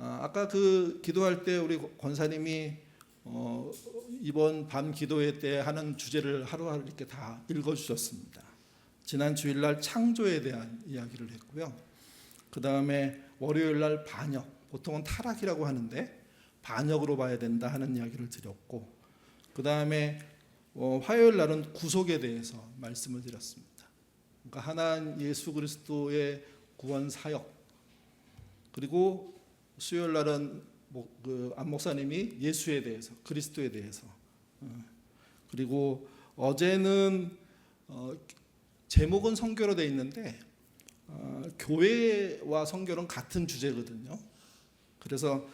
아까 그 기도할 때 우리 권사님이 이번 밤 기도회 때 하는 주제를 하루하루 이렇게 다 읽어주셨습니다. 지난 주일날 창조에 대한 이야기를 했고요. 그 다음에 월요일날 반역, 보통은 타락이라고 하는데 반역으로 봐야 된다 하는 이야기를 드렸고, 그 다음에 화요일날은 구속에 대해서 말씀을 드렸습니다. 그러니까 하나님 예수 그리스도의 구원 사역, 그리고 수요일날은 안 목사님이 예수에 대해서, 그리스도에 대해서, 그리고 어제는 제목은 선교로 되어 있는데 교회와 선교는 같은 주제거든요. 그래서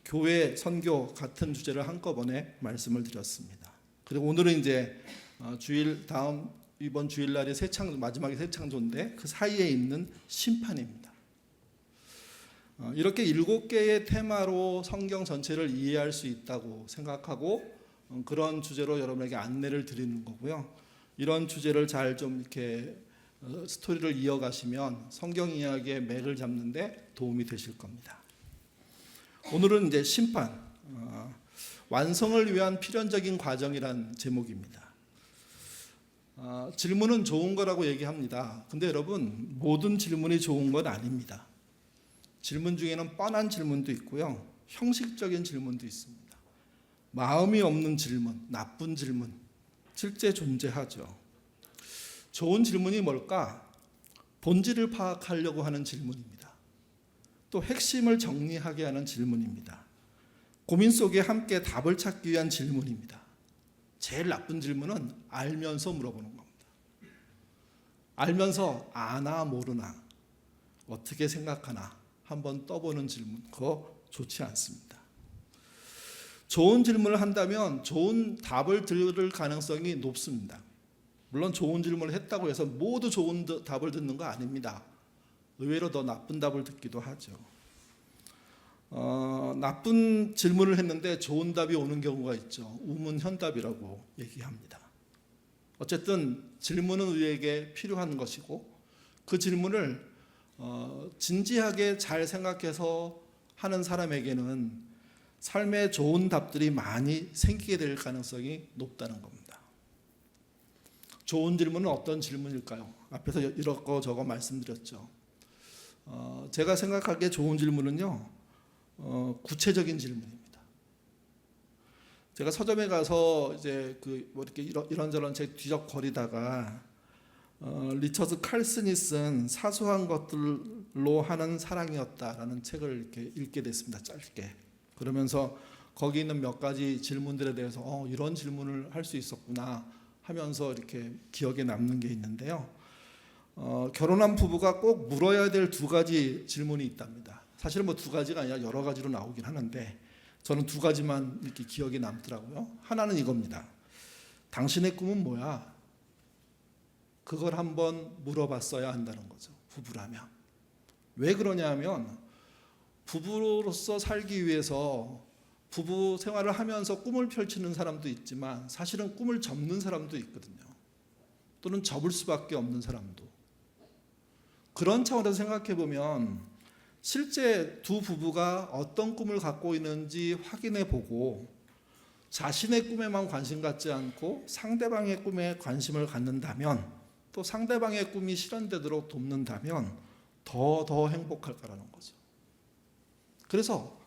교회, 선교 같은 주제를 한꺼번에 말씀을 드렸습니다. 그리고 오늘은 이제 이번 주일날이 마지막에 새 창조인데 그 사이에 있는 심판입니다. 이렇게 7개의 테마로 성경 전체를 이해할 수 있다고 생각하고 그런 주제로 여러분에게 안내를 드리는 거고요. 이런 주제를 잘 좀 이렇게 스토리를 이어가시면 성경 이야기의 맥을 잡는데 도움이 되실 겁니다. 오늘은 이제 심판, 완성을 위한 필연적인 과정이란 제목입니다. 질문은 좋은 거라고 얘기합니다. 근데 여러분, 모든 질문이 좋은 건 아닙니다. 질문 중에는 뻔한 질문도 있고요, 형식적인 질문도 있습니다. 마음이 없는 질문, 나쁜 질문, 실제 존재하죠. 좋은 질문이 뭘까? 본질을 파악하려고 하는 질문입니다. 또 핵심을 정리하게 하는 질문입니다. 고민 속에 함께 답을 찾기 위한 질문입니다. 제일 나쁜 질문은 알면서 물어보는 겁니다. 알면서 아나 모르나, 어떻게 생각하나 한번 떠보는 질문, 그거 좋지 않습니다. 좋은 질문을 한다면 좋은 답을 들을 가능성이 높습니다. 물론 좋은 질문을 했다고 해서 모두 좋은 답을 듣는 거 아닙니다. 의외로 더 나쁜 답을 듣기도 하죠. 나쁜 질문을 했는데 좋은 답이 오는 경우가 있죠. 우문현답이라고 얘기합니다. 어쨌든 질문은 우리에게 필요한 것이고, 그 질문을 진지하게 잘 생각해서 하는 사람에게는 삶에 좋은 답들이 많이 생기게 될 가능성이 높다는 겁니다. 좋은 질문은 어떤 질문일까요? 앞에서 이렇고 말씀드렸죠. 제가 생각하기에 좋은 질문은요, 구체적인 질문입니다. 제가 서점에 가서 이제 이렇게 이런저런 책 뒤적거리다가 리처드 칼슨이 쓴 사소한 것들로 하는 사랑이었다라는 책을 이렇게 읽게 됐습니다. 짧게. 그러면서 거기 있는 몇 가지 질문들에 대해서 이런 질문을 할 수 있었구나 하면서 이렇게 기억에 남는 게 있는데요. 결혼한 부부가 꼭 물어야 될 2가지 질문이 있답니다. 사실은 2가지가 아니라 여러 가지로 나오긴 하는데 저는 2가지만 이렇게 기억에 남더라고요. 하나는 이겁니다. 당신의 꿈은 뭐야? 그걸 한번 물어봤어야 한다는 거죠. 부부라면. 왜 그러냐면 부부로서 살기 위해서 부부 생활을 하면서 꿈을 펼치는 사람도 있지만 사실은 꿈을 접는 사람도 있거든요. 또는 접을 수밖에 없는 사람도. 그런 차원에서 생각해 보면 실제 두 부부가 어떤 꿈을 갖고 있는지 확인해 보고 자신의 꿈에만 관심 갖지 않고 상대방의 꿈에 관심을 갖는다면, 또 상대방의 꿈이 실현되도록 돕는다면 더 행복할 거라는 거죠. 그래서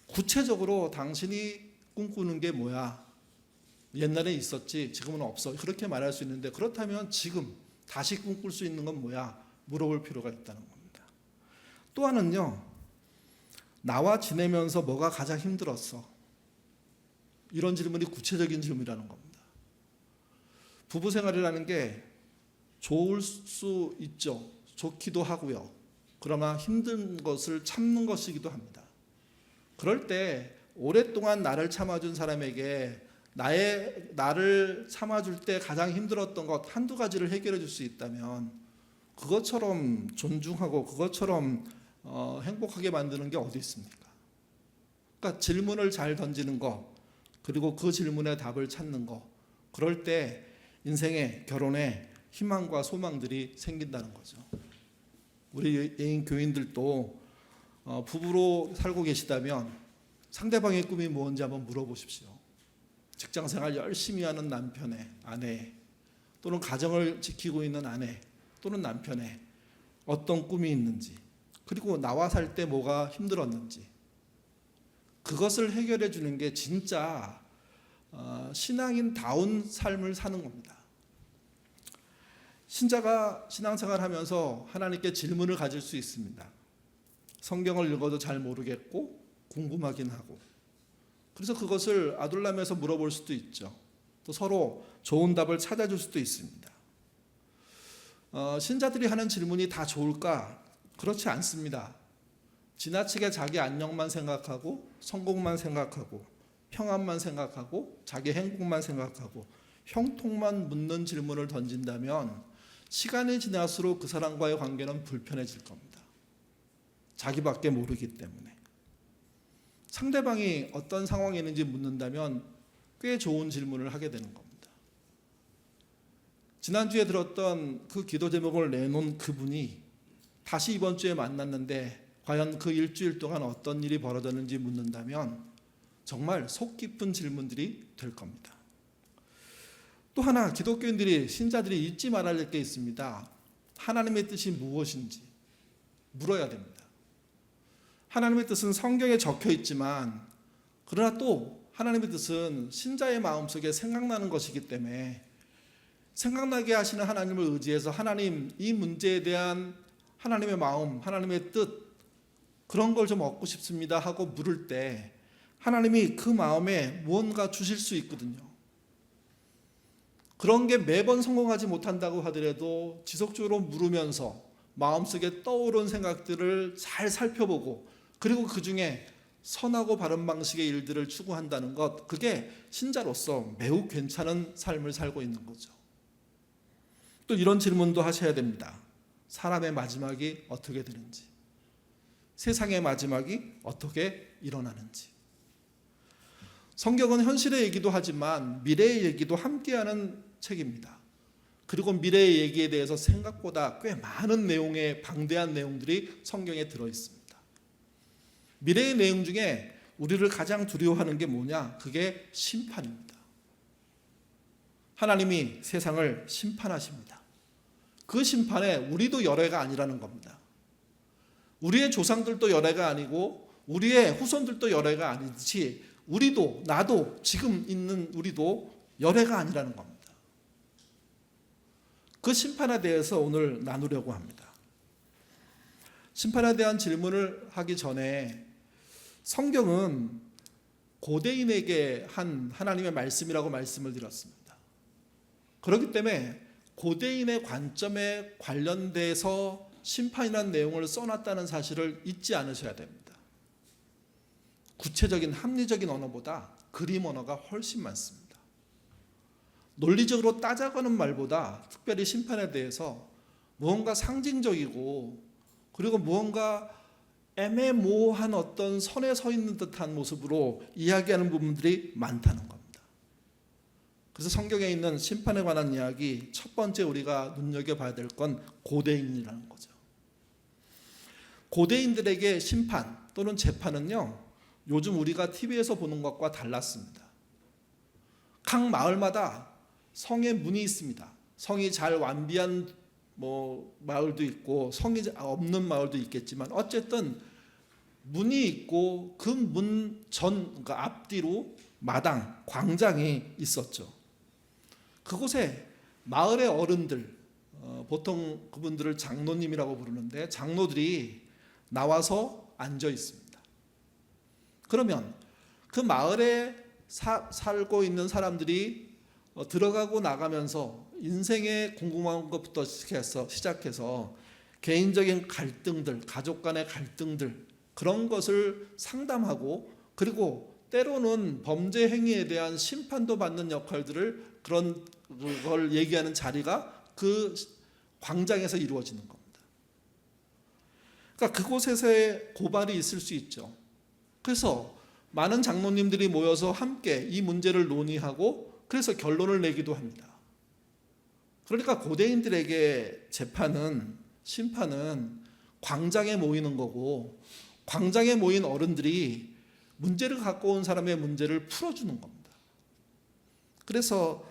구체적으로 당신이 꿈꾸는 게 뭐야? 옛날에 있었지 지금은 없어, 그렇게 말할 수 있는데, 그렇다면 지금 다시 꿈꿀 수 있는 건 뭐야? 물어볼 필요가 있다는 겁니다. 또 하나는요, 나와 지내면서 뭐가 가장 힘들었어? 이런 질문이 구체적인 질문이라는 겁니다. 부부 생활이라는 게 좋을 수 있죠. 좋기도 하고요. 그러나 힘든 것을 참는 것이기도 합니다. 그럴 때 오랫동안 나를 참아준 사람에게 나를 참아줄 때 가장 힘들었던 것 1-2가지를 해결해 줄 수 있다면 그것처럼 존중하고 그것처럼 행복하게 만드는 게 어디 있습니까? 그러니까 질문을 잘 던지는 거, 그리고 그 질문에 답을 찾는 거, 그럴 때 인생에, 결혼에 희망과 소망들이 생긴다는 거죠. 우리 예인 교인들도 부부로 살고 계시다면 상대방의 꿈이 뭔지 한번 물어보십시오. 직장생활 열심히 하는 남편의 아내, 또는 가정을 지키고 있는 아내 또는 남편의 어떤 꿈이 있는지, 그리고 나와 살 때 뭐가 힘들었는지, 그것을 해결해 주는 게 진짜 신앙인다운 삶을 사는 겁니다. 신자가 신앙생활하면서 하나님께 질문을 가질 수 있습니다. 성경을 읽어도 잘 모르겠고 궁금하긴 하고, 그래서 그것을 아둘람에서 물어볼 수도 있죠. 또 서로 좋은 답을 찾아줄 수도 있습니다. 신자들이 하는 질문이 다 좋을까? 그렇지 않습니다. 지나치게 자기 안녕만 생각하고 성공만 생각하고 평안만 생각하고 자기 행복만 생각하고 형통만 묻는 질문을 던진다면 시간이 지날수록 그 사람과의 관계는 불편해질 겁니다. 자기밖에 모르기 때문에. 상대방이 어떤 상황에 있는지 묻는다면 꽤 좋은 질문을 하게 되는 겁니다. 지난주에 들었던 그 기도 제목을 내놓은 그분이 다시 이번 주에 만났는데 과연 그 일주일 동안 어떤 일이 벌어졌는지 묻는다면 정말 속 깊은 질문들이 될 겁니다. 또 하나, 기독교인들이, 신자들이 잊지 말아야 할 게 있습니다. 하나님의 뜻이 무엇인지 물어야 됩니다. 하나님의 뜻은 성경에 적혀 있지만, 그러나 또 하나님의 뜻은 신자의 마음속에 생각나는 것이기 때문에 생각나게 하시는 하나님을 의지해서 하나님, 이 문제에 대한 하나님의 마음, 하나님의 뜻, 그런 걸 좀 얻고 싶습니다 하고 물을 때 하나님이 그 마음에 무언가 주실 수 있거든요. 그런 게 매번 성공하지 못한다고 하더라도 지속적으로 물으면서 마음속에 떠오른 생각들을 잘 살펴보고, 그리고 그 중에 선하고 바른 방식의 일들을 추구한다는 것, 그게 신자로서 매우 괜찮은 삶을 살고 있는 거죠. 또 이런 질문도 하셔야 됩니다. 사람의 마지막이 어떻게 되는지, 세상의 마지막이 어떻게 일어나는지. 성경은 현실의 얘기도 하지만 미래의 얘기도 함께하는 책입니다. 그리고 미래의 얘기에 대해서 생각보다 꽤 많은 내용의 방대한 내용들이 성경에 들어있습니다. 미래의 내용 중에 우리를 가장 두려워하는 게 뭐냐? 그게 심판입니다. 하나님이 세상을 심판하십니다. 그 심판에 우리도 열애가 아니라는 겁니다. 우리의 조상들도 열애가 아니고 우리의 후손들도 열애가 아니듯이 우리도, 나도, 지금 있는 우리도 열애가 아니라는 겁니다. 그 심판에 대해서 오늘 나누려고 합니다. 심판에 대한 질문을 하기 전에 성경은 고대인에게 한 하나님의 말씀이라고 말씀을 드렸습니다. 그렇기 때문에 고대인의 관점에 관련돼서 심판이라는 내용을 써놨다는 사실을 잊지 않으셔야 됩니다. 구체적인 합리적인 언어보다 그림 언어가 훨씬 많습니다. 논리적으로 따져가는 말보다 특별히 심판에 대해서 무언가 상징적이고, 그리고 무언가 애매모호한 어떤 선에 서 있는 듯한 모습으로 이야기하는 부분들이 많다는 겁니다. 그래서 성경에 있는 심판에 관한 이야기, 첫 번째 우리가 눈여겨봐야 될 건 고대인이라는 거죠. 고대인들에게 심판 또는 재판은요, 요즘 우리가 TV에서 보는 것과 달랐습니다. 각 마을마다 성의 문이 있습니다. 성이 잘 완비한 마을도 있고 성이 없는 마을도 있겠지만, 어쨌든 문이 있고 그 문 전, 그러니까 앞뒤로 마당, 광장이 있었죠. 그곳에 마을의 어른들, 보통 그분들을 장로님이라고 부르는데, 장로들이 나와서 앉아 있습니다. 그러면 그 마을에 살고 있는 사람들이 들어가고 나가면서 인생의 궁금한 것부터 시작해서 개인적인 갈등들, 가족 간의 갈등들, 그런 것을 상담하고, 그리고 때로는 범죄 행위에 대한 심판도 받는 역할들을, 그런 걸 얘기하는 자리가 그 광장에서 이루어지는 겁니다. 그러니까 그곳에서의 고발이 있을 수 있죠. 그래서 많은 장로님들이 모여서 함께 이 문제를 논의하고, 그래서 결론을 내기도 합니다. 그러니까 고대인들에게 재판은, 심판은 광장에 모이는 거고, 광장에 모인 어른들이 문제를 갖고 온 사람의 문제를 풀어주는 겁니다. 그래서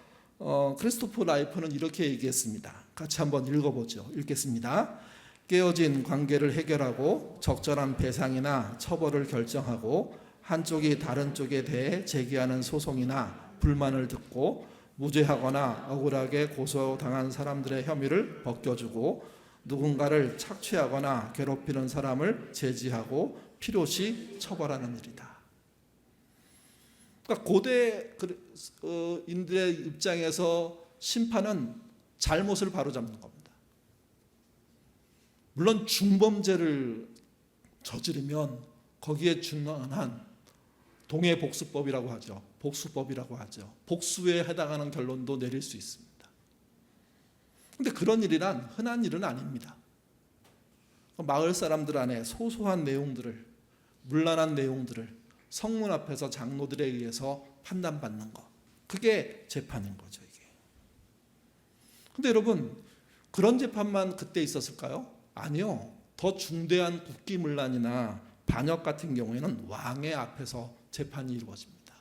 크리스토퍼 라이퍼는 이렇게 얘기했습니다. 같이 한번 읽어보죠. 읽겠습니다. 깨어진 관계를 해결하고 적절한 배상이나 처벌을 결정하고 한쪽이 다른 쪽에 대해 제기하는 소송이나 불만을 듣고 무죄하거나 억울하게 고소당한 사람들의 혐의를 벗겨주고 누군가를 착취하거나 괴롭히는 사람을 제지하고 필요시 처벌하는 일이다. 그러니까 고대인들의 입장에서 심판은 잘못을 바로잡는 겁니다. 물론 중범죄를 저지르면 거기에 준하는 동해복수법이라고 하죠. 복수법이라고 하죠. 복수에 해당하는 결론도 내릴 수 있습니다. 그런데 그런 일이란 흔한 일은 아닙니다. 마을 사람들 안에 소소한 내용들을, 문란한 내용들을 성문 앞에서 장로들에 의해서 판단받는 것, 그게 재판인 거죠. 이게. 근데 여러분, 그런 재판만 그때 있었을까요? 아니요. 더 중대한 국기문란이나 반역 같은 경우에는 왕의 앞에서 재판이 이루어집니다.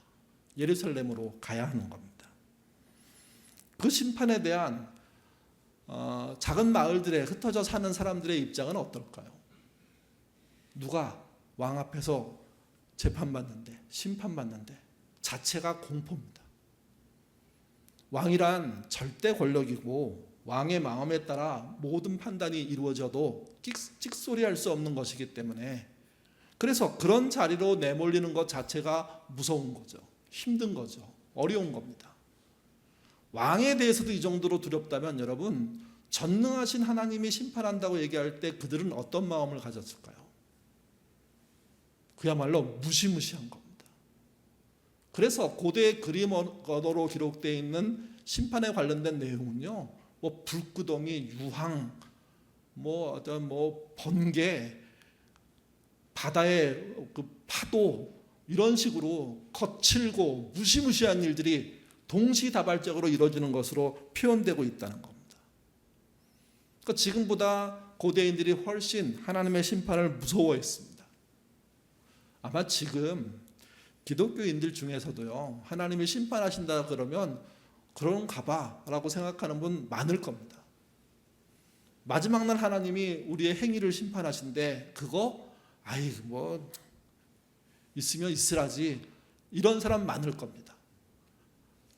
예루살렘으로 가야 하는 겁니다. 그 심판에 대한 작은 마을들에 흩어져 사는 사람들의 입장은 어떨까요? 누가 왕 앞에서 재판받는데, 심판받는데 자체가 공포입니다. 왕이란 절대 권력이고 왕의 마음에 따라 모든 판단이 이루어져도 찍소리할 수 없는 것이기 때문에, 그래서 그런 자리로 내몰리는 것 자체가 무서운 거죠. 힘든 거죠. 어려운 겁니다. 왕에 대해서도 이 정도로 두렵다면 여러분, 전능하신 하나님이 심판한다고 얘기할 때 그들은 어떤 마음을 가졌을까요? 그야말로 무시무시한 겁니다. 그래서 고대 그림 언어로 기록되어 있는 심판에 관련된 내용은요, 뭐 불구덩이, 유황, 번개, 바다의 그 파도, 이런 식으로 거칠고 무시무시한 일들이 동시다발적으로 이루어지는 것으로 표현되고 있다는 겁니다. 그러니까 지금보다 고대인들이 훨씬 하나님의 심판을 무서워했습니다. 아마 지금 기독교인들 중에서도요, 하나님이 심판하신다 그러면 그런가 봐 라고 생각하는 분 많을 겁니다. 마지막 날 하나님이 우리의 행위를 심판하신데 그거 있으면 있으라지, 이런 사람 많을 겁니다.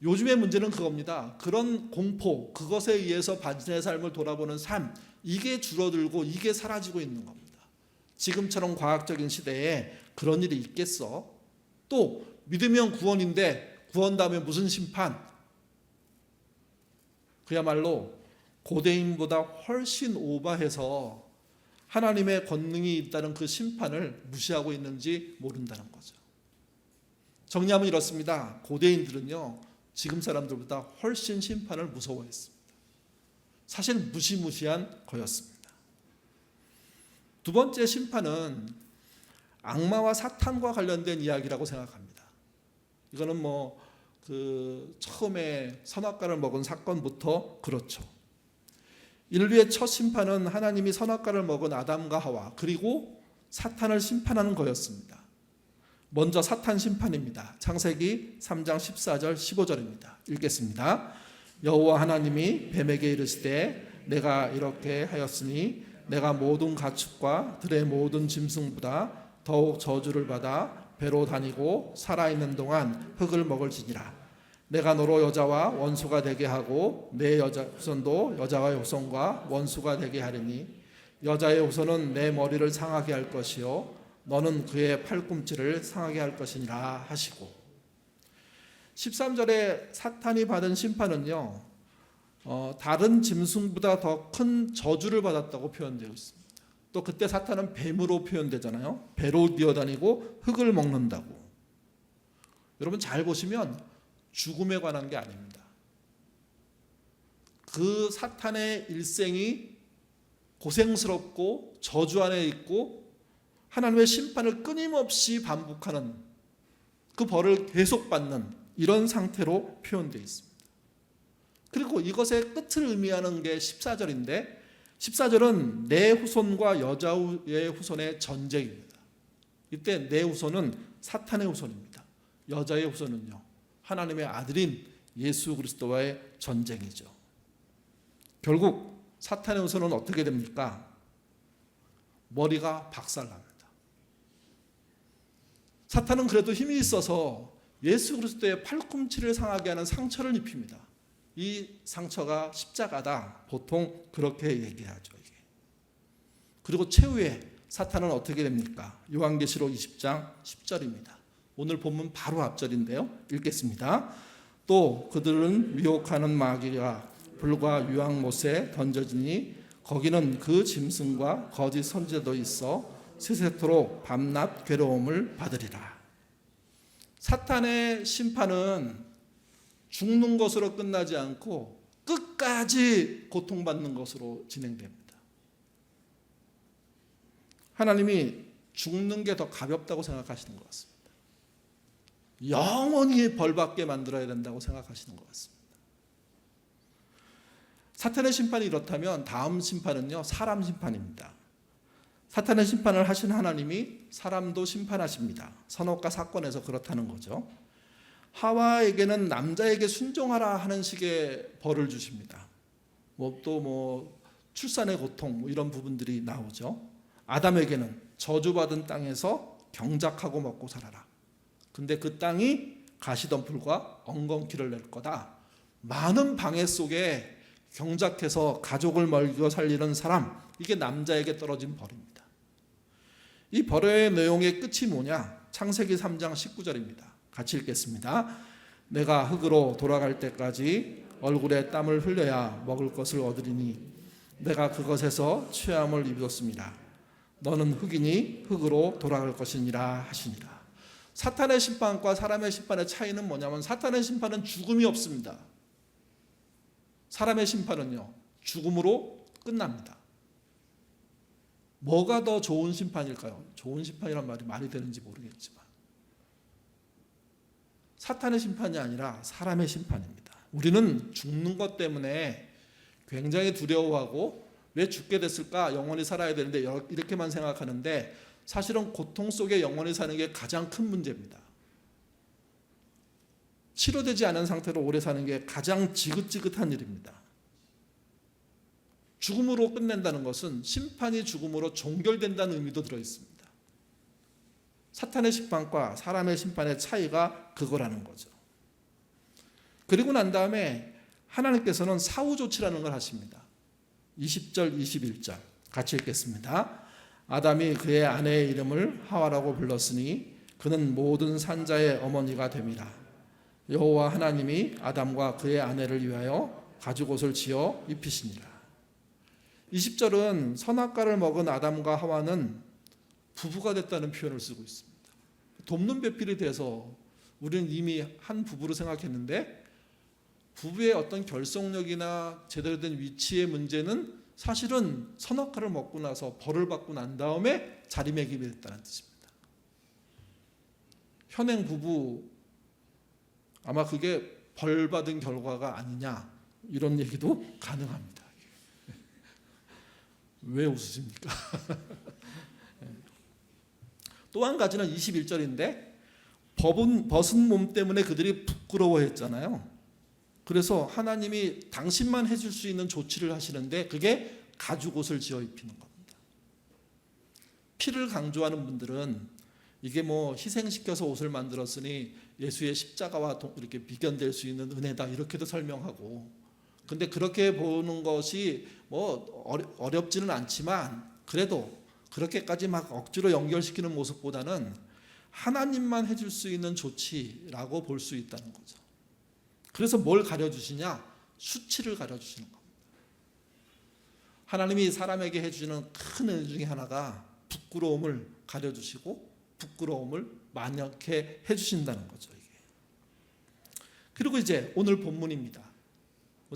요즘의 문제는 그겁니다. 그런 공포, 그것에 의해서 자신의 삶을 돌아보는 삶, 이게 줄어들고 이게 사라지고 있는 겁니다. 지금처럼 과학적인 시대에 그런 일이 있겠어? 또 믿으면 구원인데 구원 다음에 무슨 심판? 그야말로 고대인보다 훨씬 오버해서 하나님의 권능이 있다는 그 심판을 무시하고 있는지 모른다는 거죠. 정리하면 이렇습니다. 고대인들은요, 지금 사람들보다 훨씬 심판을 무서워했습니다. 사실 무시무시한 거였습니다. 두 번째 심판은 악마와 사탄과 관련된 이야기라고 생각합니다. 이거는 처음에 선악과를 먹은 사건부터 그렇죠. 인류의 첫 심판은 하나님이 선악과를 먹은 아담과 하와, 그리고 사탄을 심판하는 거였습니다. 먼저 사탄 심판입니다. 창세기 3장 14절 15절입니다. 읽겠습니다. 여호와 하나님이 뱀에게 이르시되 내가 이렇게 하였으니 내가 모든 가축과 들의 모든 짐승보다 더욱 저주를 받아 배로 다니고 살아있는 동안 흙을 먹을지니라. 내가 너로 여자와 원수가 되게 하고 내 여자 후손도 여자와의 후손과 원수가 되게 하리니 여자의 후손은 내 머리를 상하게 할 것이요 너는 그의 팔꿈치를 상하게 할 것이니라 하시고, 13절에 사탄이 받은 심판은요, 다른 짐승보다 더 큰 저주를 받았다고 표현되어 있습니다. 또 그때 사탄은 뱀으로 표현되잖아요. 배로 뛰어다니고 흙을 먹는다고. 여러분 잘 보시면 죽음에 관한 게 아닙니다. 그 사탄의 일생이 고생스럽고 저주 안에 있고 하나님의 심판을 끊임없이 반복하는, 그 벌을 계속 받는 이런 상태로 표현되어 있습니다. 그리고 이것의 끝을 의미하는 게 14절인데 14절은 내 후손과 여자의 후손의 전쟁입니다. 이때 내 후손은 사탄의 후손입니다. 여자의 후손은요, 하나님의 아들인 예수 그리스도와의 전쟁이죠. 결국 사탄의 후손은 어떻게 됩니까? 머리가 박살납니다. 사탄은 그래도 힘이 있어서 예수 그리스도의 팔꿈치를 상하게 하는 상처를 입힙니다. 이 상처가 십자가다. 보통 그렇게 얘기하죠. 이게. 그리고 최후에 사탄은 어떻게 됩니까? 요한계시록 20장 10절입니다. 오늘 본문 바로 앞절인데요. 읽겠습니다. 또 그들은 유혹하는 마귀가 불과 유황못에 던져지니 거기는 그 짐승과 거짓 선지자도 있어 세세토록 밤낮 괴로움을 받으리라. 사탄의 심판은 죽는 것으로 끝나지 않고 끝까지 고통받는 것으로 진행됩니다. 하나님이 죽는 게 더 가볍다고 생각하시는 것 같습니다. 영원히 벌받게 만들어야 된다고 생각하시는 것 같습니다. 사탄의 심판이 이렇다면 다음 심판은요, 사람 심판입니다. 사탄의 심판을 하신 하나님이 사람도 심판하십니다. 선악과 사건에서 그렇다는 거죠. 하와에게는 남자에게 순종하라 하는 식의 벌을 주십니다. 또 출산의 고통 이런 부분들이 나오죠. 아담에게는 저주받은 땅에서 경작하고 먹고 살아라. 근데 그 땅이 가시덤불과 엉겅퀴를 낼 거다. 많은 방해 속에 경작해서 가족을 먹여 살리는 사람, 이게 남자에게 떨어진 벌입니다. 이 벌의 내용의 끝이 뭐냐? 창세기 3장 19절입니다. 같이 읽겠습니다. 내가 흙으로 돌아갈 때까지 얼굴에 땀을 흘려야 먹을 것을 얻으리니 내가 그것에서 취함을 입었습니다. 너는 흙이니 흙으로 돌아갈 것이니라 하시니라. 사탄의 심판과 사람의 심판의 차이는 뭐냐면 사탄의 심판은 죽음이 없습니다. 사람의 심판은요, 죽음으로 끝납니다. 뭐가 더 좋은 심판일까요? 좋은 심판이란 말이 말이 되는지 모르겠지만 사탄의 심판이 아니라 사람의 심판입니다. 우리는 죽는 것 때문에 굉장히 두려워하고 왜 죽게 됐을까? 영원히 살아야 되는데 이렇게만 생각하는데 사실은 고통 속에 영원히 사는 게 가장 큰 문제입니다. 치료되지 않은 상태로 오래 사는 게 가장 지긋지긋한 일입니다. 죽음으로 끝낸다는 것은 심판이 죽음으로 종결된다는 의미도 들어있습니다. 사탄의 심판과 사람의 심판의 차이가 그거라는 거죠. 그리고 난 다음에 하나님께서는 사후조치라는 걸 하십니다. 20절 21절 같이 읽겠습니다. 아담이 그의 아내의 이름을 하와라고 불렀으니 그는 모든 산자의 어머니가 됨이라. 여호와 하나님이 아담과 그의 아내를 위하여 가죽옷을 지어 입히시니라. 20절은 선악과를 먹은 아담과 하와는 부부가 됐다는 표현을 쓰고 있습니다. 돕는 배필이 돼서 우리는 이미 한 부부로 생각했는데 부부의 어떤 결속력이나 제대로 된 위치의 문제는 사실은 선악과를 먹고 나서 벌을 받고 난 다음에 자리매김이 됐다는 뜻입니다. 현행 부부 아마 그게 벌 받은 결과가 아니냐 이런 얘기도 가능합니다. 왜 웃으십니까? 또 한 가지는 21절인데 벗은 몸 때문에 그들이 부끄러워했잖아요. 그래서 하나님이 당신만 해줄 수 있는 조치를 하시는데 그게 가죽옷을 지어 입히는 겁니다. 피를 강조하는 분들은 이게 희생시켜서 옷을 만들었으니 예수의 십자가와 이렇게 비견될 수 있는 은혜다 이렇게도 설명하고, 근데 그렇게 보는 것이 어렵지는 않지만 그래도 그렇게까지 막 억지로 연결시키는 모습보다는 하나님만 해줄 수 있는 조치라고 볼 수 있다는 거죠. 그래서 뭘 가려주시냐? 수치를 가려주시는 겁니다. 하나님이 사람에게 해주시는 큰 은혜 중에 하나가 부끄러움을 가려주시고 부끄러움을 만약해 해주신다는 거죠. 이게. 그리고 이제 오늘 본문입니다.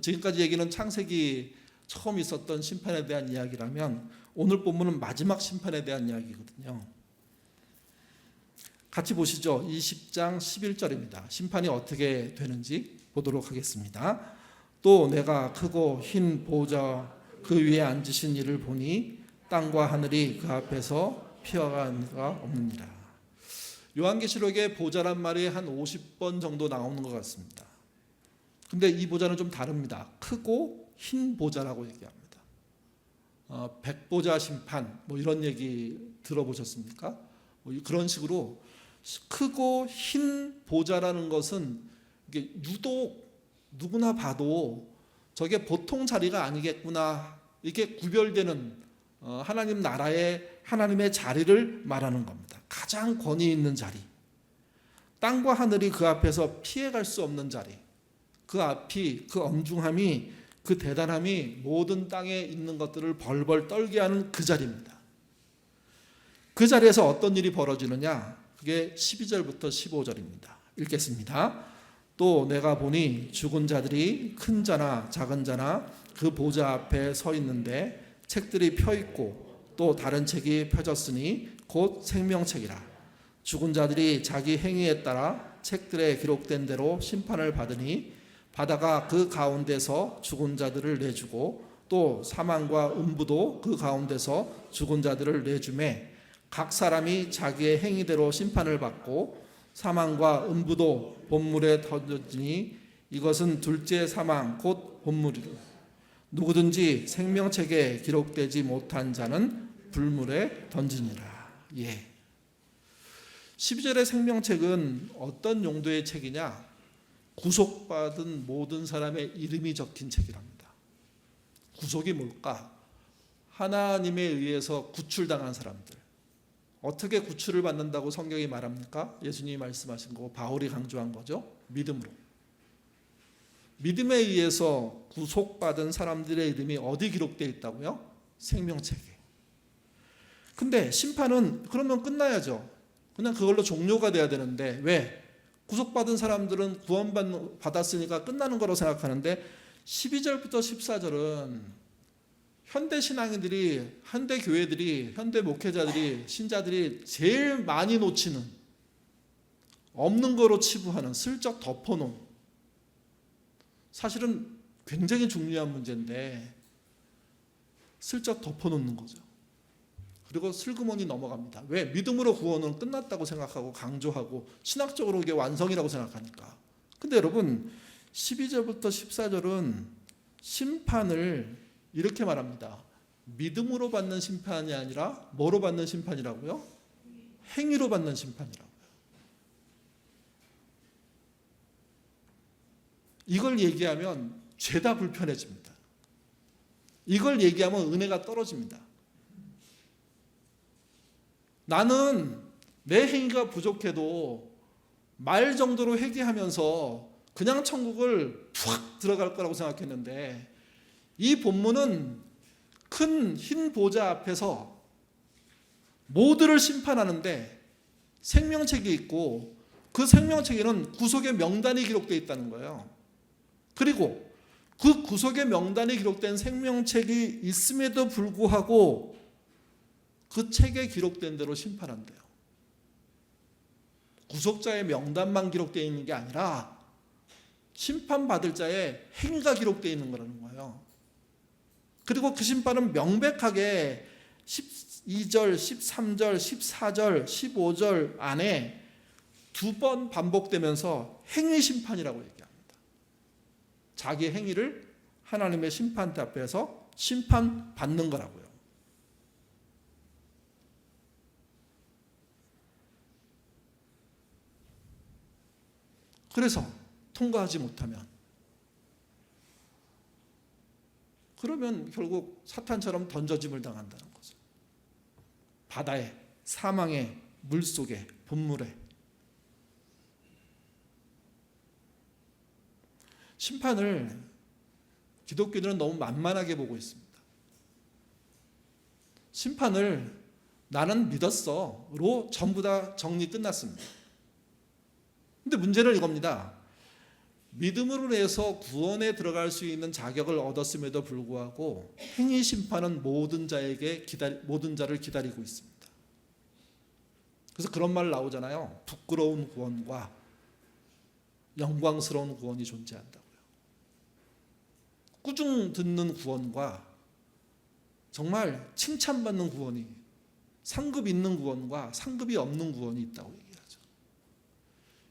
지금까지 얘기는 창세기 처음 있었던 심판에 대한 이야기라면 오늘 본문은 마지막 심판에 대한 이야기거든요. 같이 보시죠. 20장 11절입니다. 심판이 어떻게 되는지 보도록 하겠습니다. 또 내가 크고 흰 보좌 그 위에 앉으신 이를 보니 땅과 하늘이 그 앞에서 피어가 없느니라. 요한계시록에 보좌란 말이 한 50번 정도 나오는 것 같습니다. 근데 이 보좌는 좀 다릅니다. 크고 흰 보좌라고 얘기합니다. 백보자 심판 뭐 이런 얘기 들어보셨습니까? 뭐 그런 식으로 크고 흰 보좌라는 것은 이게 유독 누구나 봐도 저게 보통 자리가 아니겠구나, 이게 구별되는 하나님 나라의 하나님의 자리를 말하는 겁니다. 가장 권위 있는 자리, 땅과 하늘이 그 앞에서 피해갈 수 없는 자리, 그 앞이, 그 엄중함이, 그 대단함이 모든 땅에 있는 것들을 벌벌 떨게 하는 그 자리입니다. 그 자리에서 어떤 일이 벌어지느냐, 그게 12절부터 15절입니다. 읽겠습니다. 또 내가 보니 죽은 자들이 큰 자나 작은 자나 그 보좌 앞에 서 있는데 책들이 펴 있고 또 다른 책이 펴졌으니 곧 생명책이라. 죽은 자들이 자기 행위에 따라 책들에 기록된 대로 심판을 받으니 바다가 그 가운데서 죽은 자들을 내주고 또 사망과 음부도 그 가운데서 죽은 자들을 내주매 각 사람이 자기의 행위대로 심판을 받고 사망과 음부도 본물에 던져지니 이것은 둘째 사망 곧 본물이로 누구든지 생명책에 기록되지 못한 자는 불물에 던지니라. 예. 12절의 생명책은 어떤 용도의 책이냐? 구속받은 모든 사람의 이름이 적힌 책이랍니다. 구속이 뭘까? 하나님에 의해서 구출당한 사람들. 어떻게 구출을 받는다고 성경이 말합니까? 예수님이 말씀하신 거, 바울이 강조한 거죠. 믿음으로. 믿음에 의해서 구속받은 사람들의 이름이 어디 기록되어 있다고요? 생명책에. 근데 심판은 그러면 끝나야죠. 그냥 그걸로 종료가 돼야 되는데 왜? 구속받은 사람들은 구원받았으니까 끝나는 거라고 생각하는데 12절부터 14절은 현대 신앙인들이, 현대 교회들이, 현대 목회자들이, 신자들이 제일 많이 놓치는, 없는 거로 치부하는, 슬쩍 덮어놓은, 사실은 굉장히 중요한 문제인데 슬쩍 덮어놓는 거죠. 그리고 슬그머니 넘어갑니다. 왜? 믿음으로 구원은 끝났다고 생각하고 강조하고 신학적으로 이게 완성이라고 생각하니까. 근데 여러분 12절부터 14절은 심판을 이렇게 말합니다. 믿음으로 받는 심판이 아니라 뭐로 받는 심판이라고요? 행위로 받는 심판이라고요. 이걸 얘기하면 죄다 불편해집니다. 이걸 얘기하면 은혜가 떨어집니다. 나는 내 행위가 부족해도 말 정도로 회개하면서 그냥 천국을 푹 들어갈 거라고 생각했는데 이 본문은 큰 흰 보좌 앞에서 모두를 심판하는데 생명책이 있고 그 생명책에는 구속의 명단이 기록되어 있다는 거예요. 그리고 그 구속의 명단이 기록된 생명책이 있음에도 불구하고 그 책에 기록된 대로 심판한대요. 구속자의 명단만 기록되어 있는 게 아니라 심판받을 자의 행위가 기록되어 있는 거라는 거예요. 그리고 그 심판은 명백하게 12절, 13절, 14절, 15절 안에 두 번 반복되면서 행위 심판이라고 얘기합니다. 자기 행위를 하나님의 심판대 앞에서 심판받는 거라고요. 그래서 통과하지 못하면 그러면 결국 사탄처럼 던져짐을 당한다는 거죠. 바다에, 사망에, 물속에, 본물에. 심판을 기독교들은 너무 만만하게 보고 있습니다. 심판을 나는 믿었어로 전부 다 정리 끝났습니다. 근데 문제는 이겁니다. 믿음으로 인해서 구원에 들어갈 수 있는 자격을 얻었음에도 불구하고 행위 심판은 모든 자를 기다리고 있습니다. 그래서 그런 말 나오잖아요. 부끄러운 구원과 영광스러운 구원이 존재한다고요. 꾸중 듣는 구원과 정말 칭찬받는 구원이, 상급 있는 구원과 상급이 없는 구원이 있다고 얘기하죠.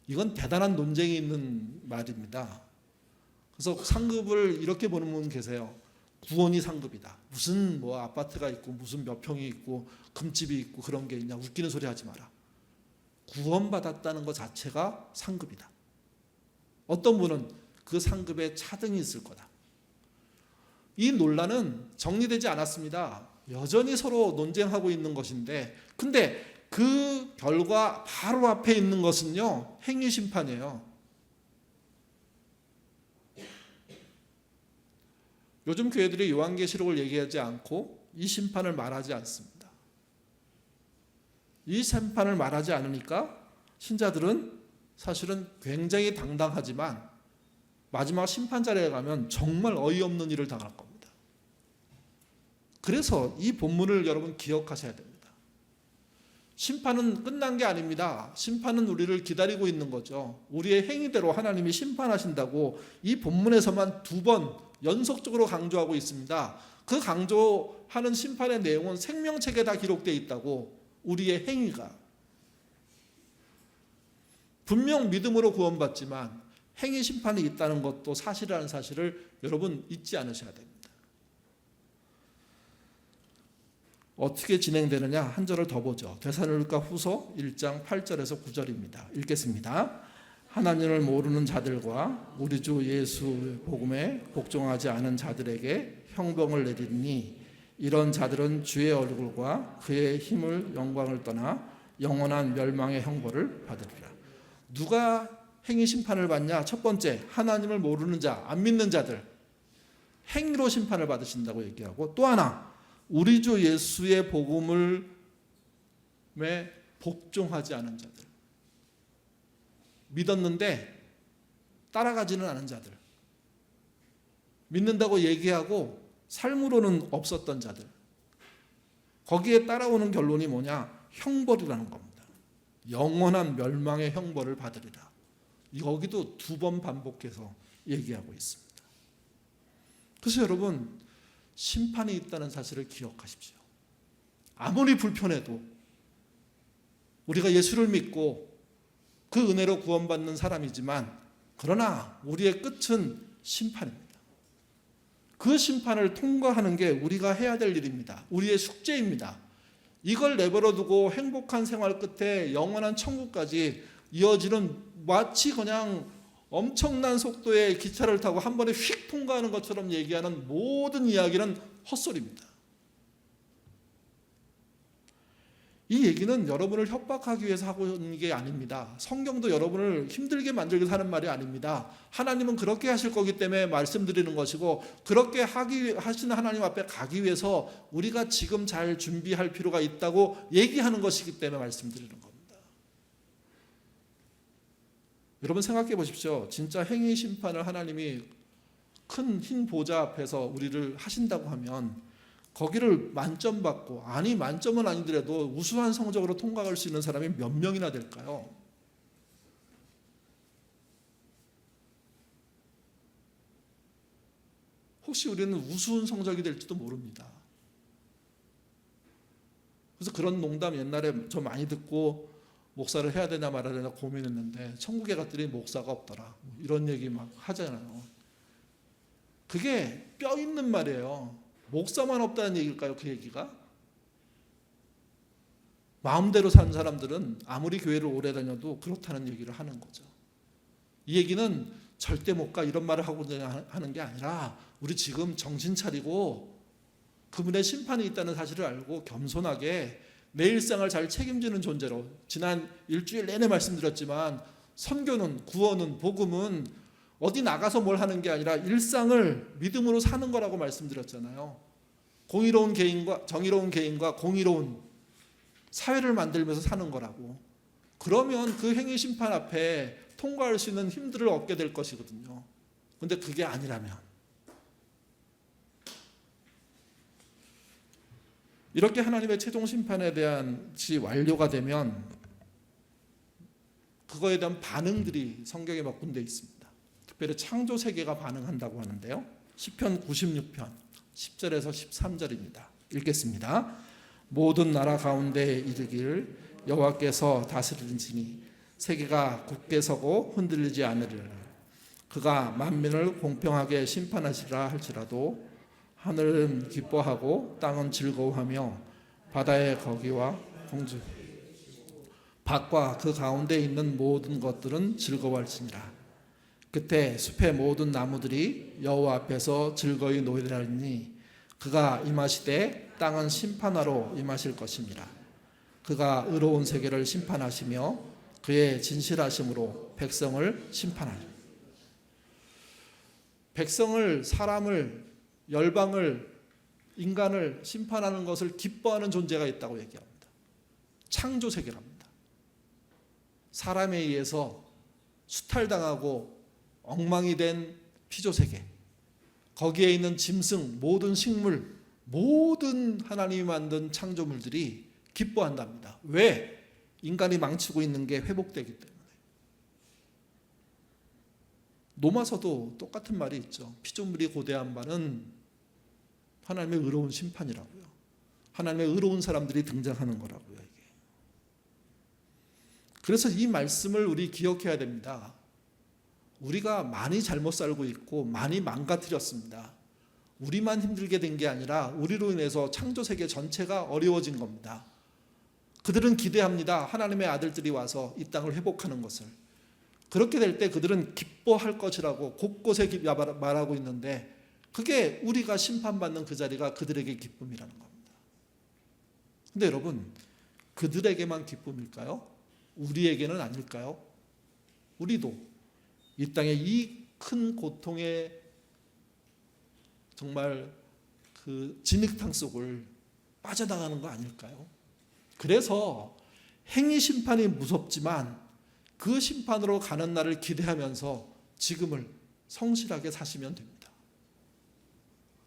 이건 대단한 논쟁이 있는 말입니다. 그래서 상급을 이렇게 보는 분 계세요. 구원이 상급이다. 무슨 뭐 아파트가 있고 무슨 몇 평이 있고 금집이 있고 그런 게 있냐. 웃기는 소리 하지 마라. 구원받았다는 것 자체가 상급이다. 어떤 분은 그 상급에 차등이 있을 거다. 이 논란은 정리되지 않았습니다. 여전히 서로 논쟁하고 있는 것인데, 근데 그 결과 바로 앞에 있는 것은요, 행위 심판이에요. 요즘 교회들이 요한계시록을 얘기하지 않고 이 심판을 말하지 않습니다. 이 심판을 말하지 않으니까 신자들은 사실은 굉장히 당당하지만 마지막 심판 자리에 가면 정말 어이없는 일을 당할 겁니다. 그래서 이 본문을 여러분 기억하셔야 됩니다. 심판은 끝난 게 아닙니다. 심판은 우리를 기다리고 있는 거죠. 우리의 행위대로 하나님이 심판하신다고 이 본문에서만 2번 연속적으로 강조하고 있습니다. 그 강조하는 심판의 내용은 생명책에 다 기록되어 있다고. 우리의 행위가 분명 믿음으로 구원받지만 행위 심판이 있다는 것도 사실이라는 사실을 여러분 잊지 않으셔야 됩니다. 어떻게 진행되느냐 한 절을 더 보죠. 데살로니가 후서 1장 8절에서 9절입니다. 읽겠습니다. 하나님을 모르는 자들과 우리 주 예수 복음에 복종하지 않은 자들에게 형벌을 내리니 이런 자들은 주의 얼굴과 그의 힘을 영광을 떠나 영원한 멸망의 형벌을 받으리라. 누가 행위 심판을 받냐? 첫 번째, 하나님을 모르는 자, 안 믿는 자들 행위로 심판을 받으신다고 얘기하고, 또 하나 우리 주 예수의 복음에 복종하지 않은 자들, 믿었는데 따라가지는 않은 자들, 믿는다고 얘기하고 삶으로는 없었던 자들, 거기에 따라오는 결론이 뭐냐? 형벌이라는 겁니다. 영원한 멸망의 형벌을 받으리라. 여기도 2번 반복해서 얘기하고 있습니다. 그래서 여러분, 심판이 있다는 사실을 기억하십시오. 아무리 불편해도 우리가 예수를 믿고 그 은혜로 구원받는 사람이지만, 그러나 우리의 끝은 심판입니다. 그 심판을 통과하는 게 우리가 해야 될 일입니다. 우리의 숙제입니다. 이걸 내버려두고 행복한 생활 끝에 영원한 천국까지 이어지는, 마치 그냥 엄청난 속도의 기차를 타고 한 번에 휙 통과하는 것처럼 얘기하는 모든 이야기는 헛소리입니다. 이 얘기는 여러분을 협박하기 위해서 하고 있는 게 아닙니다. 성경도 여러분을 힘들게 만들기 위해서 하는 말이 아닙니다. 하나님은 그렇게 하실 거기 때문에 말씀드리는 것이고, 그렇게 하시는 하나님 앞에 가기 위해서 우리가 지금 잘 준비할 필요가 있다고 얘기하는 것이기 때문에 말씀드리는 겁니다. 여러분 생각해 보십시오. 진짜 행위 심판을 하나님이 큰 흰 보좌 앞에서 우리를 하신다고 하면 거기를 만점 받고, 아니 만점은 아니더라도 우수한 성적으로 통과할 수 있는 사람이 몇 명이나 될까요? 혹시 우리는 우스운 성적이 될지도 모릅니다. 그래서 그런 농담 옛날에 저 많이 듣고 목사를 해야 되나 말아야 되나 고민했는데, 천국에 갔더니 목사가 없더라, 이런 얘기 막 하잖아요. 그게 뼈 있는 말이에요. 목사만 없다는 얘기일까요? 그 얘기가? 마음대로 사는 사람들은 아무리 교회를 오래 다녀도 그렇다는 얘기를 하는 거죠. 이 얘기는 절대 못 가 이런 말을 하고 하는 게 아니라, 우리 지금 정신 차리고 그분의 심판이 있다는 사실을 알고 겸손하게 내 일상을 잘 책임지는 존재로, 지난 일주일 내내 말씀드렸지만 선교는, 구원은, 복음은 어디 나가서 뭘 하는 게 아니라 일상을 믿음으로 사는 거라고 말씀드렸잖아요. 공의로운 개인과 정의로운 개인과 공의로운 사회를 만들면서 사는 거라고. 그러면 그 행위 심판 앞에 통과할 수 있는 힘들을 얻게 될 것이거든요. 그런데 그게 아니라면, 이렇게 하나님의 최종 심판에 대한 완료가 되면 그거에 대한 반응들이 성경에 몇 군데 있습니다. 특별히 창조 세계가 반응한다고 하는데요. 시편 96편 10절에서 13절입니다. 읽겠습니다. 모든 나라 가운데 이르기를 여호와께서 다스리시니 세계가 굳게 서고 흔들리지 않으리라. 그가 만민을 공평하게 심판하시라 할지라도 하늘은 기뻐하고 땅은 즐거워하며 바다의 거기와 공주 밭과 그 가운데 있는 모든 것들은 즐거워할지니라. 그때 숲의 모든 나무들이 여호와 앞에서 즐거이 노래하리니 그가 임하시되 땅은 심판하러 임하실 것입니다. 그가 의로운 세계를 심판하시며 그의 진실하심으로 백성을 심판하리라. 백성을, 사람을, 열방을, 인간을 심판하는 것을 기뻐하는 존재가 있다고 얘기합니다. 창조 세계랍니다. 사람에 의해서 수탈당하고 엉망이 된 피조 세계, 거기에 있는 짐승, 모든 식물, 모든 하나님이 만든 창조물들이 기뻐한답니다. 왜? 인간이 망치고 있는 게 회복되기 때문에. 로마서도 똑같은 말이 있죠. 피조물이 고대한 바는 하나님의 의로운 심판이라고요. 하나님의 의로운 사람들이 등장하는 거라고요. 이게. 그래서 이 말씀을 우리 기억해야 됩니다. 우리가 많이 잘못 살고 있고 많이 망가뜨렸습니다. 우리만 힘들게 된 게 아니라 우리로 인해서 창조세계 전체가 어려워진 겁니다. 그들은 기대합니다. 하나님의 아들들이 와서 이 땅을 회복하는 것을. 그렇게 될 때 그들은 기뻐할 것이라고 곳곳에 말하고 있는데 그게 우리가 심판받는 그 자리가 그들에게 기쁨이라는 겁니다. 근데 여러분, 그들에게만 기쁨일까요? 우리에게는 아닐까요? 우리도 이 땅의 이 큰 고통의 정말 그 진흙탕 속을 빠져나가는 거 아닐까요? 그래서 행위 심판이 무섭지만 그 심판으로 가는 날을 기대하면서 지금을 성실하게 사시면 됩니다.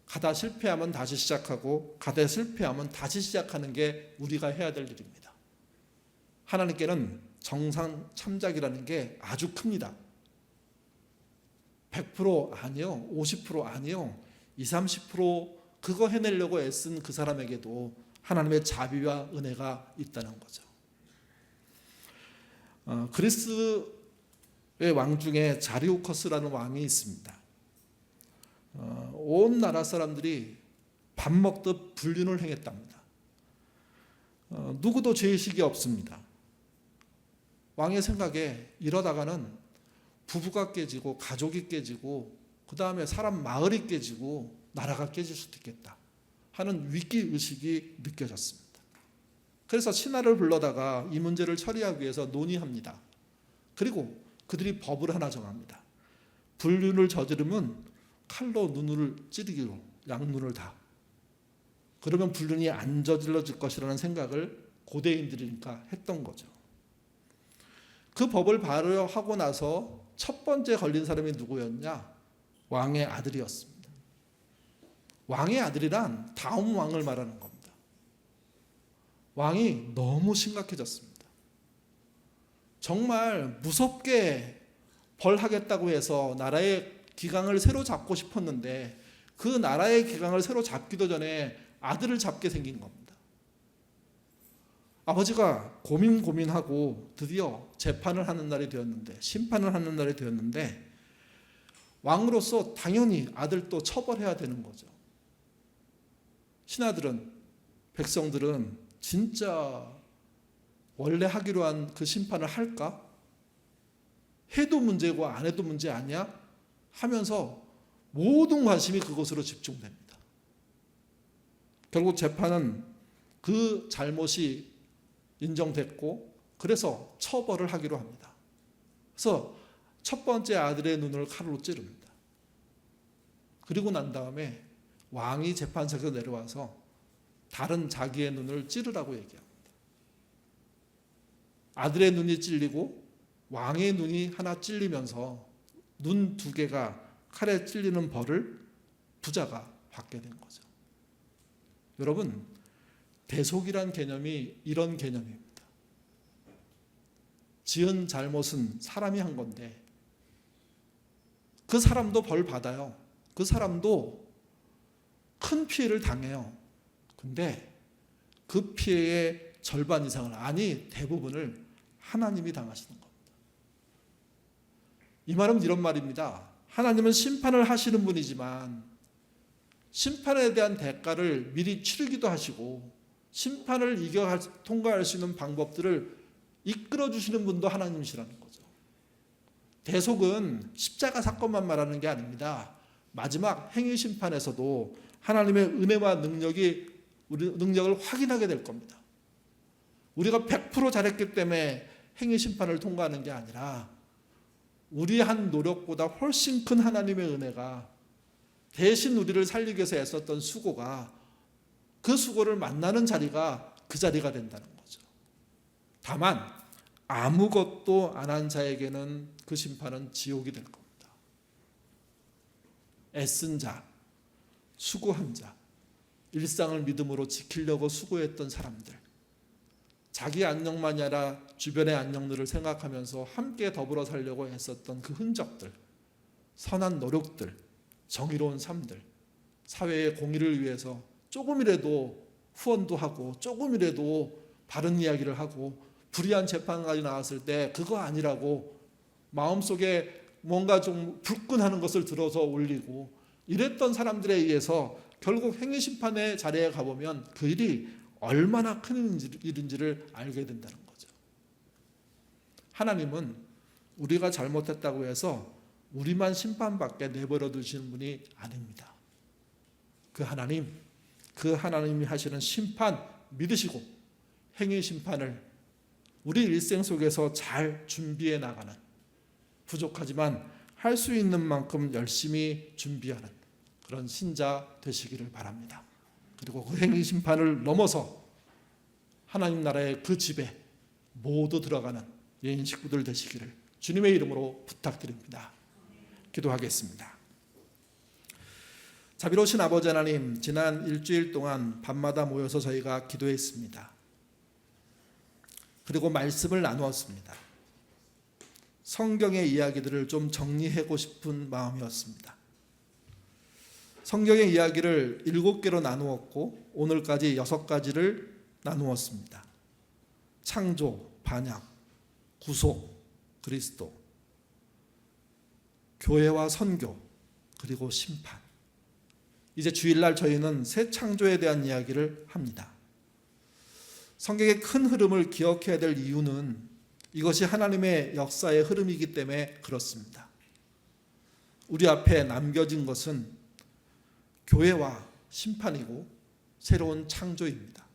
가다 실패하면 다시 시작하고 가다 실패하면 다시 시작하는 게 우리가 해야 될 일입니다. 하나님께는 정상 참작이라는 게 아주 큽니다. 100% 아니요, 50% 아니요, 20, 30% 그거 해내려고 애쓴 그 사람에게도 하나님의 자비와 은혜가 있다는 거죠. 그리스의 왕 중에 자리오커스라는 왕이 있습니다. 온 나라 사람들이 밥 먹듯 불륜을 행했답니다. 누구도 죄의식이 없습니다. 왕의 생각에 이러다가는 부부가 깨지고 가족이 깨지고 그 다음에 사람 마을이 깨지고 나라가 깨질 수도 있겠다 하는 위기의식이 느껴졌습니다. 그래서 신하를 불러다가 이 문제를 처리하기 위해서 논의합니다. 그리고 그들이 법을 하나 정합니다. 불륜을 저지르면 칼로 눈을 찌르기로, 양눈을 다. 그러면 불륜이 안 저질러질 것이라는 생각을 고대인들이니까 했던 거죠. 그 법을 발효하고 나서 첫 번째 걸린 사람이 누구였냐? 왕의 아들이었습니다. 왕의 아들이란 다음 왕을 말하는 겁니다. 왕이 너무 심각해졌습니다. 정말 무섭게 벌하겠다고 해서 나라의 기강을 새로 잡고 싶었는데 그 나라의 기강을 새로 잡기도 전에 아들을 잡게 생긴 겁니다. 아버지가 고민하고 드디어 재판을 하는 날이 되었는데, 심판을 하는 날이 되었는데 왕으로서 당연히 아들도 처벌해야 되는 거죠. 신하들은, 백성들은 진짜 원래 하기로 한 그 심판을 할까? 해도 문제고 안 해도 문제 아니야? 하면서 모든 관심이 그것으로 집중됩니다. 결국 재판은 그 잘못이 인정됐고 그래서 처벌을 하기로 합니다. 그래서 첫 번째 아들의 눈을 칼로 찌릅니다. 그리고 난 다음에 왕이 재판석에서 내려와서 다른 자기의 눈을 찌르라고 얘기합니다. 아들의 눈이 찔리고 왕의 눈이 하나 찔리면서 눈 두 개가 칼에 찔리는 벌을 부자가 받게 된 거죠. 여러분, 대속이란 개념이 이런 개념입니다. 지은 잘못은 사람이 한 건데 그 사람도 벌 받아요. 그 사람도 큰 피해를 당해요. 근데 그 피해의 절반 이상을, 아니 대부분을 하나님이 당하시는 겁니다. 이 말은 이런 말입니다. 하나님은 심판을 하시는 분이지만 심판에 대한 대가를 미리 치르기도 하시고 심판을 통과할 수 있는 방법들을 이끌어 주시는 분도 하나님이시라는 거죠. 대속은 십자가 사건만 말하는 게 아닙니다. 마지막 행위 심판에서도 하나님의 은혜와 능력이 우리 능력을 확인하게 될 겁니다. 우리가 100% 잘했기 때문에 행위 심판을 통과하는 게 아니라 우리 한 노력보다 훨씬 큰 하나님의 은혜가 대신 우리를 살리기 위해서 애썼던 수고가 그 수고를 만나는 자리가 그 자리가 된다는 거죠. 다만 아무것도 안 한 자에게는 그 심판은 지옥이 될 겁니다. 애쓴 자, 수고한 자, 일상을 믿음으로 지키려고 수고했던 사람들, 자기 안녕만이 아니라 주변의 안녕들을 생각하면서 함께 더불어 살려고 애썼던 그 흔적들, 선한 노력들, 정의로운 삶들, 사회의 공의를 위해서 조금이라도 후원도 하고 조금이라도 바른 이야기를 하고 불의한 재판까지 나왔을 때 그거 아니라고 마음속에 뭔가 좀 불끈하는 것을 들어서 올리고 이랬던 사람들에 의해서 결국 행위심판의 자리에 가보면 그 일이 얼마나 큰 일인지를 알게 된다는 거죠. 하나님은 우리가 잘못했다고 해서 우리만 심판받게 내버려 두시는 분이 아닙니다. 그 하나님이 하시는 심판 믿으시고 행위심판을 우리 일생 속에서 잘 준비해 나가는, 부족하지만 할 수 있는 만큼 열심히 준비하는 그런 신자 되시기를 바랍니다. 그리고 그 행위 심판을 넘어서 하나님 나라의 그 집에 모두 들어가는 예인 식구들 되시기를 주님의 이름으로 부탁드립니다. 기도하겠습니다. 자비로우신 아버지 하나님, 지난 일주일 동안 밤마다 모여서 저희가 기도했습니다. 그리고 말씀을 나누었습니다. 성경의 이야기들을 좀 정리하고 싶은 마음이었습니다. 성경의 이야기를 7개로 나누었고 오늘까지 6가지를 나누었습니다. 창조, 반약, 구속, 그리스도, 교회와 선교, 그리고 심판. 이제 주일날 저희는 새 창조에 대한 이야기를 합니다. 성경의 큰 흐름을 기억해야 될 이유는 이것이 하나님의 역사의 흐름이기 때문에 그렇습니다. 우리 앞에 남겨진 것은 교회와 심판이고 새로운 창조입니다.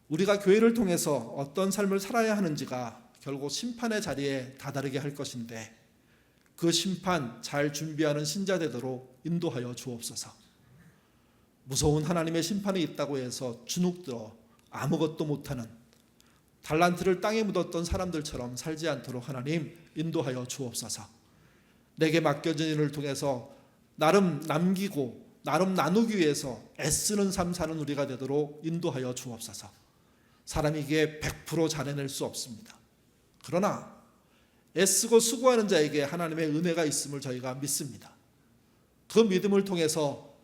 우리가 교회를 통해서 어떤 삶을 살아야 하는지가 결국 심판의 자리에 다다르게 할 것인데 그 심판 잘 준비하는 신자 되도록 인도하여 주옵소서. 무서운 하나님의 심판이 있다고 해서 주눅들어 아무것도 못하는 달란트를 땅에 묻었던 사람들처럼 살지 않도록 하나님 인도하여 주옵소서. 내게 맡겨진 일을 통해서 나름 남기고 나름 나누기 위해서 애쓰는 삶 사는 우리가 되도록 인도하여 주옵소서. 사람이 이게 100% 잘해낼 수 없습니다. 그러나 애쓰고 수고하는 자에게 하나님의 은혜가 있음을 저희가 믿습니다. 그 믿음을 통해서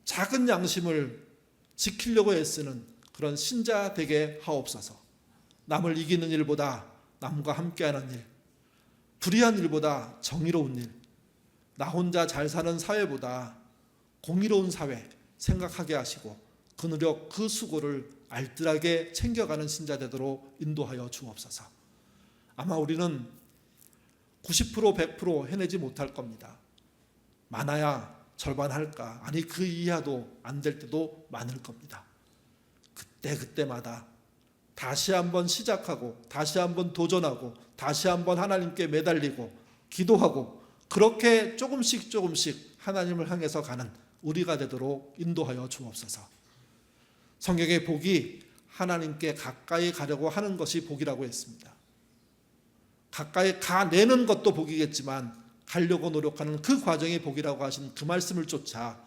작은 양심을 지키려고 애쓰는 그런 신자 되게 하옵소서. 남을 이기는 일보다 남과 함께하는 일, 불의한 일보다 정의로운 일, 나 혼자 잘 사는 사회보다 공의로운 사회 생각하게 하시고 그 노력, 그 수고를 알뜰하게 챙겨가는 신자 되도록 인도하여 주옵소서. 아마 우리는 90% 100% 해내지 못할 겁니다. 많아야 절반 할까, 아니 그 이하도 안 될 때도 많을 겁니다. 그때마다 다시 한번 시작하고 다시 한번 도전하고 다시 한번 하나님께 매달리고 기도하고 그렇게 조금씩 하나님을 향해서 가는 우리가 되도록 인도하여 주옵소서. 성경의 복이 하나님께 가까이 가려고 하는 것이 복이라고 했습니다. 가까이 가내는 것도 복이겠지만 가려고 노력하는 그 과정이 복이라고 하신 그 말씀을 쫓아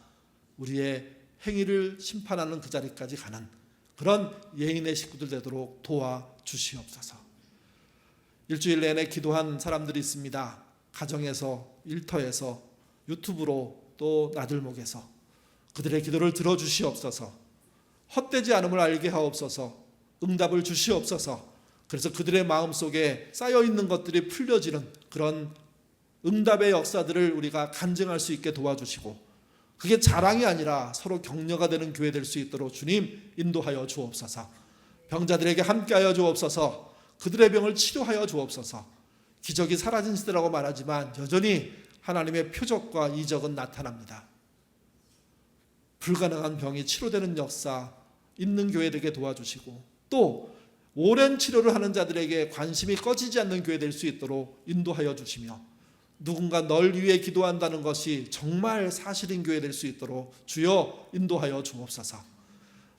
우리의 행위를 심판하는 그 자리까지 가는 그런 예인의 식구들 되도록 도와주시옵소서. 일주일 내내 기도한 사람들이 있습니다. 가정에서, 일터에서, 유튜브로, 또 나들목에서 그들의 기도를 들어주시옵소서. 헛되지 않음을 알게 하옵소서. 응답을 주시옵소서. 그래서 그들의 마음속에 쌓여있는 것들이 풀려지는 그런 응답의 역사들을 우리가 간증할 수 있게 도와주시고, 그게 자랑이 아니라 서로 격려가 되는 교회 될 수 있도록 주님 인도하여 주옵소서. 병자들에게 함께하여 주옵소서. 그들의 병을 치료하여 주옵소서. 기적이 사라진 시대라고 말하지만 여전히 하나님의 표적과 이적은 나타납니다. 불가능한 병이 치료되는 역사 있는 교회 되게 도와주시고, 또 오랜 치료를 하는 자들에게 관심이 꺼지지 않는 교회 될 수 있도록 인도하여 주시며, 누군가 널 위해 기도한다는 것이 정말 사실인 교회 될 수 있도록 주여 인도하여 주옵소서.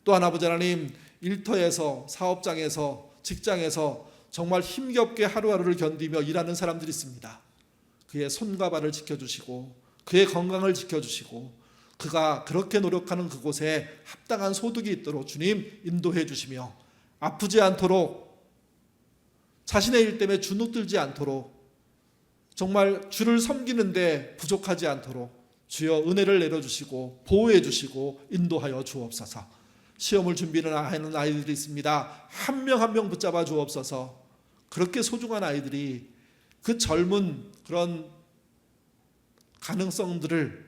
또한 아버지 하나님, 일터에서, 사업장에서, 직장에서 정말 힘겹게 하루하루를 견디며 일하는 사람들이 있습니다. 그의 손과 발을 지켜주시고 그의 건강을 지켜주시고 그가 그렇게 노력하는 그곳에 합당한 소득이 있도록 주님 인도해 주시며, 아프지 않도록, 자신의 일 때문에 주눅들지 않도록, 정말 주를 섬기는데 부족하지 않도록 주여 은혜를 내려주시고 보호해 주시고 인도하여 주옵소서. 시험을 준비하는 아이들이 있습니다. 한 명 한 명 붙잡아 주옵소서. 그렇게 소중한 아이들이 그 젊은 그런 가능성들을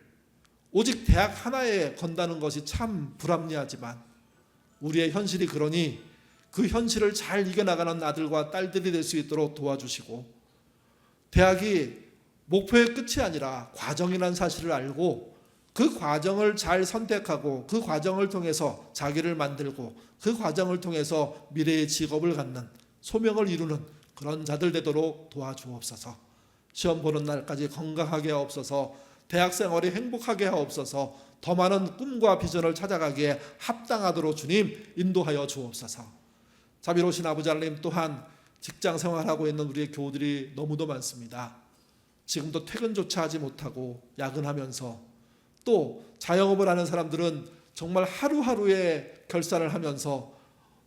오직 대학 하나에 건다는 것이 참 불합리하지만, 우리의 현실이 그러니 그 현실을 잘 이겨나가는 아들과 딸들이 될 수 있도록 도와주시고, 대학이 목표의 끝이 아니라 과정이라는 사실을 알고 그 과정을 잘 선택하고 그 과정을 통해서 자기를 만들고 그 과정을 통해서 미래의 직업을 갖는, 소명을 이루는 그런 자들 되도록 도와주옵소서. 시험 보는 날까지 건강하게 하옵소서. 대학생활이 행복하게 하옵소서. 더 많은 꿈과 비전을 찾아가기에 합당하도록 주님 인도하여 주옵소서. 자비로우신 아버지 하나님, 또한 직장 생활하고 있는 우리의 교우들이 너무도 많습니다. 지금도 퇴근조차 하지 못하고 야근하면서, 또 자영업을 하는 사람들은 정말 하루하루의 결산을 하면서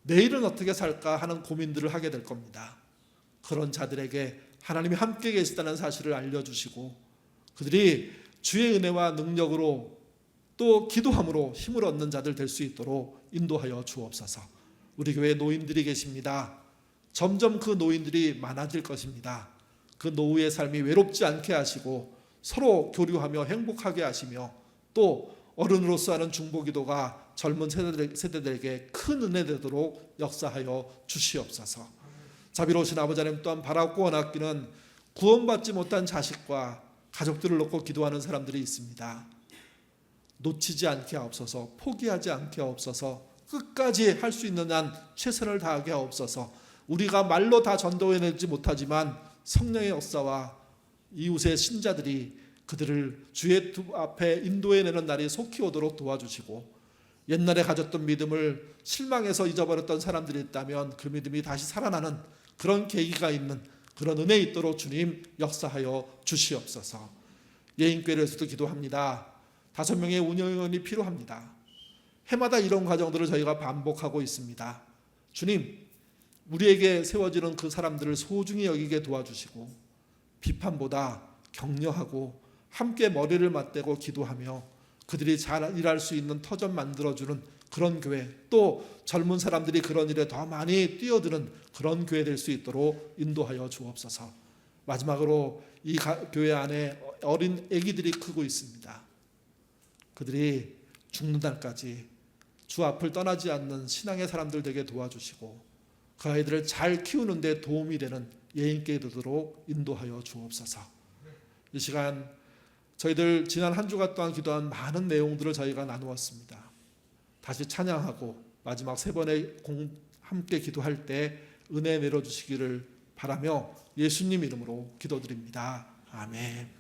내일은 어떻게 살까 하는 고민들을 하게 될 겁니다. 그런 자들에게 하나님이 함께 계시다는 사실을 알려주시고, 그들이 주의 은혜와 능력으로 또 기도함으로 힘을 얻는 자들 될 수 있도록 인도하여 주옵소서. 우리 교회에 노인들이 계십니다. 점점 그 노인들이 많아질 것입니다. 그 노후의 삶이 외롭지 않게 하시고 서로 교류하며 행복하게 하시며, 또 어른으로서 하는 중보기도가 젊은 세대들에게 큰 은혜 되도록 역사하여 주시옵소서. 자비로우신 아버지 하나님, 또한 바라고 원하기는 구원받지 못한 자식과 가족들을 놓고 기도하는 사람들이 있습니다. 놓치지 않게 하옵소서. 포기하지 않게 하옵소서. 끝까지 할 수 있는 한 최선을 다하게 하옵소서. 우리가 말로 다 전도해내지 못하지만 성령의 역사와 이웃의 신자들이 그들을 주의 앞에 인도해내는 날이 속히 오도록 도와주시고, 옛날에 가졌던 믿음을 실망해서 잊어버렸던 사람들이 있다면 그 믿음이 다시 살아나는 그런 계기가 있는 그런 은혜 있도록 주님 역사하여 주시옵소서. 예인교회에서도 기도합니다. 5명의 운영위원이 필요합니다. 해마다 이런 과정들을 저희가 반복하고 있습니다. 주님, 우리에게 세워지는 그 사람들을 소중히 여기게 도와주시고, 비판보다 격려하고 함께 머리를 맞대고 기도하며 그들이 잘 일할 수 있는 터전 만들어주는 그런 교회, 또 젊은 사람들이 그런 일에 더 많이 뛰어드는 그런 교회 될 수 있도록 인도하여 주옵소서. 마지막으로 이 교회 안에 어린 아기들이 크고 있습니다. 그들이 죽는 날까지 주 앞을 떠나지 않는 신앙의 사람들 되게 도와주시고, 그 아이들을 잘 키우는 데 도움이 되는 예인께 되도록 인도하여 주옵소서. 이 시간 저희들 지난 한 주간 동안 기도한 많은 내용들을 저희가 나누었습니다. 다시 찬양하고 마지막 3번의 함께 기도할 때 은혜 내려주시기를 바라며 예수님 이름으로 기도드립니다. 아멘.